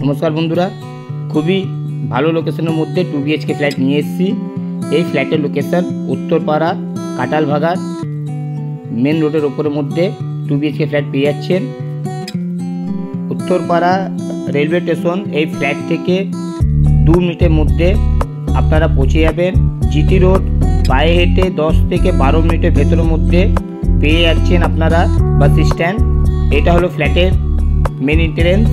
नमस्कार बंधुरा खूबी भालो लोकेशनेर मध्य 2 BHK फ्लैट निये एसेछि। এই फ्लैटेर लोकेशन उत्तरपाड़ा काटालभागा मेन रोडের উপরের মধ্যে 2 BHK फ्लैट পেয়ে যাচ্ছেন। उत्तरपाड़ा रेलवे स्टेशन এই फ्लैट থেকে 2 মিনিটের মধ্যে আপনারা পৌঁছে যাবেন। জিটি রোড পায়ে হেঁটে 10 থেকে 12 মিনিটের ভেতরের মধ্যে পেয়ে যাচ্ছেন আপনারা বাস স্ট্যান্ড। এটা হলো ফ্ল্যাটের মেন এন্ট্রেন্স।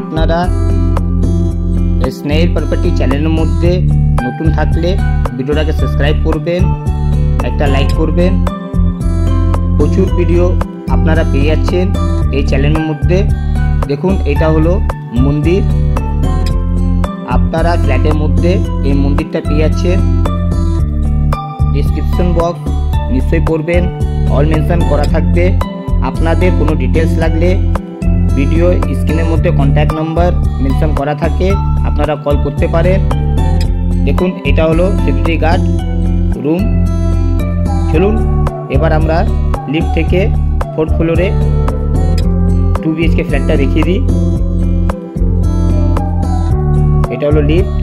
আপনারা স্নেহের প্রপার্টি চ্যানেলের মধ্যে নতুন থাকলে ভিডিওটাকে সাবস্ক্রাইব করবেন, একটা লাইক করবেন। প্রচুর ভিডিও আপনারা পেয়ে যাচ্ছেন এই চ্যানেলের মধ্যে। দেখুন এটা হলো মন্দির। আপনারা ফ্ল্যাটের মধ্যে এই মন্দিরটা পেয়ে যাচ্ছেন। ডিসক্রিপশন বক্স নিশ্চয়ই পড়বেন, অল মেনশন করা থাকবে। আপনাদের কোনো ডিটেলস লাগলে ভিডিও স্ক্রিনের মধ্যে কন্ট্যাক্ট নাম্বার মেনশন করা থাকে, আপনারা কল করতে পারেন। দেখুন এটা হলো সিকিউরিটি গার্ড রুম। চলুন এবার আমরা লিফট থেকে 4th ফ্লোরে 2 BHK ফ্ল্যাটটা দেখিয়ে দিই। এটা হলো লিফট।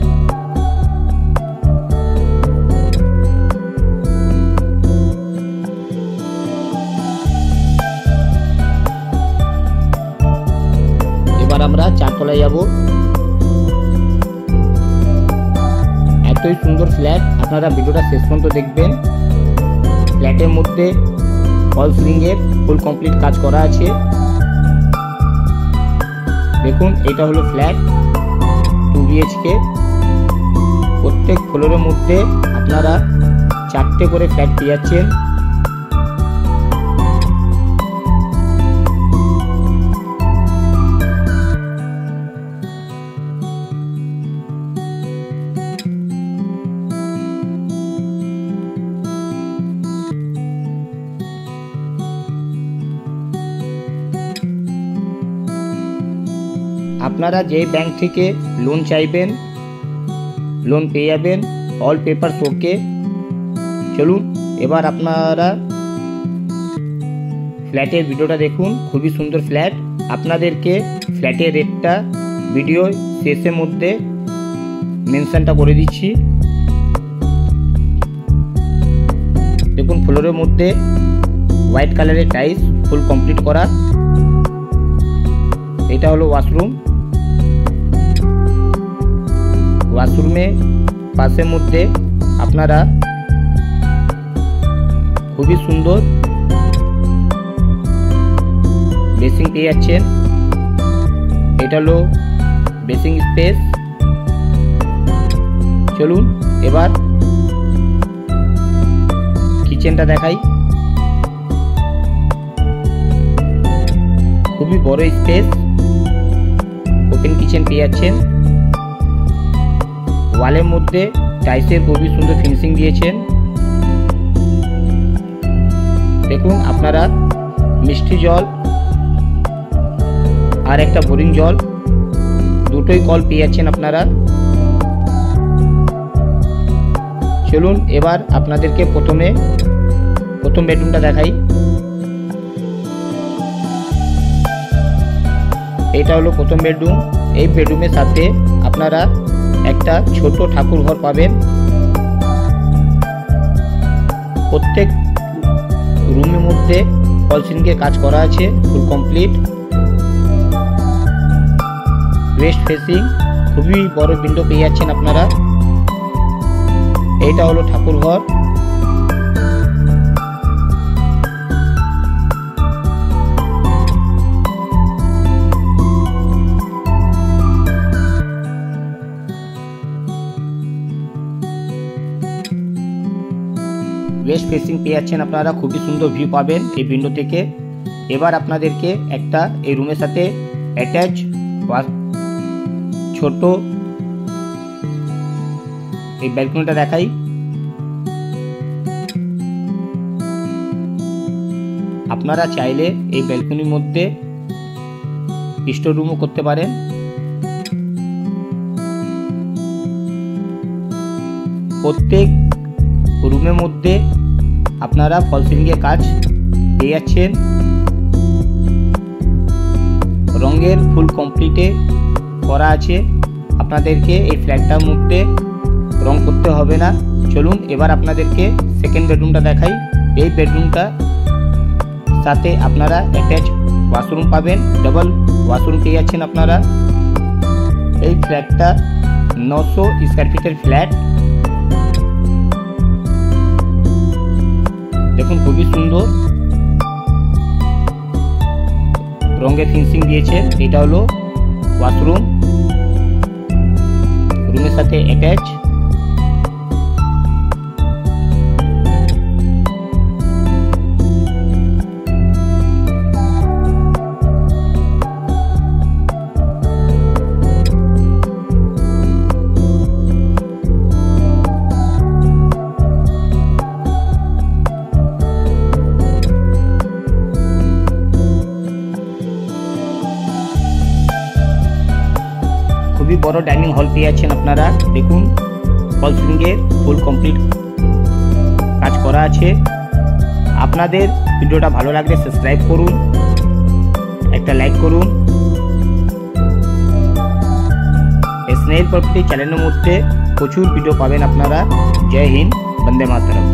এবার আমরা 4 তলায় যাব। এতই সুন্দর ফ্ল্যাট, আপনারা ভিডিওটা শেষ পর্যন্ত দেখবেন। ফ্ল্যাটের মধ্যে ফল সিলিংয়ের ফুল কমপ্লিট কাজ করা আছে। দেখুন এটা হলো ফ্ল্যাট 2 BHK। প্রত্যেক ফ্লোরের মধ্যে আপনারা 4টে করে ফ্ল্যাট পেয়ে যাচ্ছেন। আপনারা যে ব্যাংক থেকে লোন চাইবেন লোন পেয়ে যাবেন, অল পেপার ওকে। চলুন এবার আপনারা ফ্ল্যাটের ভিডিওটা দেখুন। খুবই সুন্দর ফ্ল্যাট। আপনাদেরকে ফ্ল্যাটের রেটটা ভিডিও শেষের মধ্যে মেনশনটা করে দিচ্ছি। দেখুন ফ্লোরের মধ্যে হোয়াইট কালারের টাইলস ফুল কমপ্লিট করা। এটা হলো ওয়াশরুম। ওয়াশরুমে পাশের মধ্যে আপনারা খুবই সুন্দর বেসিং পেয়ে যাচ্ছেন। এটা হলো বেসিং স্পেস। চলুন এবার কিচেনটা দেখাই। খুবই বড় স্পেস, ওপেন কিচেন পেয়ে যাচ্ছেন। ওয়ালের মধ্যে টাইলসের খুবই সুন্দর ফিনিশিং দিয়েছেন। দেখুন আপনারা মিষ্টি জল আর একটা বোরিং জল দুটোই কল পেয়ে যাচ্ছেন আপনারা। চলুন এবার আপনাদেরকে প্রথম বেডরুমটা দেখাই। এটা হলো প্রথম বেডরুম। এই বেডরুমের সাথে আপনারা একটা ছোট ঠাকুর ঘর পাবেন। প্রত্যেক রুমের মধ্যে ফল সিলিংয়ের কাজ করা আছে ফুল কমপ্লিট। ওয়েস্ট ফেসিং খুবই বড় উইন্ডো পেয়ে যাচ্ছেন আপনারা। এইটা হলো ঠাকুর ঘর। ওয়েস্ট ফেসিং পেয়ে যাচ্ছেন আপনারা। খুবই সুন্দর ভিউ পাবেন এই উইন্ডো থেকে। এবার আপনাদেরকে একটা এই রুমের সাথে অ্যাটাচ ছোট এই ব্যালকনিটা দেখাই। আপনারা চাইলে এই ব্যালকনির মধ্যে স্টোর রুমও করতে পারেন। প্রত্যেক রুমের মধ্যে আপনারা ফল সিলিংয়ের কাজ পেয়ে যাচ্ছেন। রঙের ফুল কমপ্লিটে করা আছে, আপনাদেরকে এই ফ্ল্যাটটার মধ্যে রং করতে হবে না। চলুন এবার আপনাদেরকে সেকেন্ড বেডরুমটা দেখাই। এই বেডরুমটা সাথে আপনারা অ্যাটাচ ওয়াশরুম পাবেন, ডাবল ওয়াশরুম পেয়ে যাচ্ছেন আপনারা। এই ফ্ল্যাটটা 900 স্কোয়ার ফিটের ফ্ল্যাট। দেখুন খুবই সুন্দর রঙের ফিনিশিং দিয়েছে। এটা হলো ওয়াশরুম, রুমের সাথে অ্যাটাচ। খুবই বড় ডাইনিং হল পেয়ে যাচ্ছেন আপনারা। দেখুন ফল সিলিংয়ের ফুল কমপ্লিট কাজ করা আছে। আপনাদের ভিডিওটা ভালো লাগলে সাবস্ক্রাইব করুন, একটা লাইক করুন। স্নেহিল প্রপার্টি চ্যানেলের মধ্যে প্রচুর ভিডিও পাবেন আপনারা। জয় হিন্দ, বন্দে মাতরম।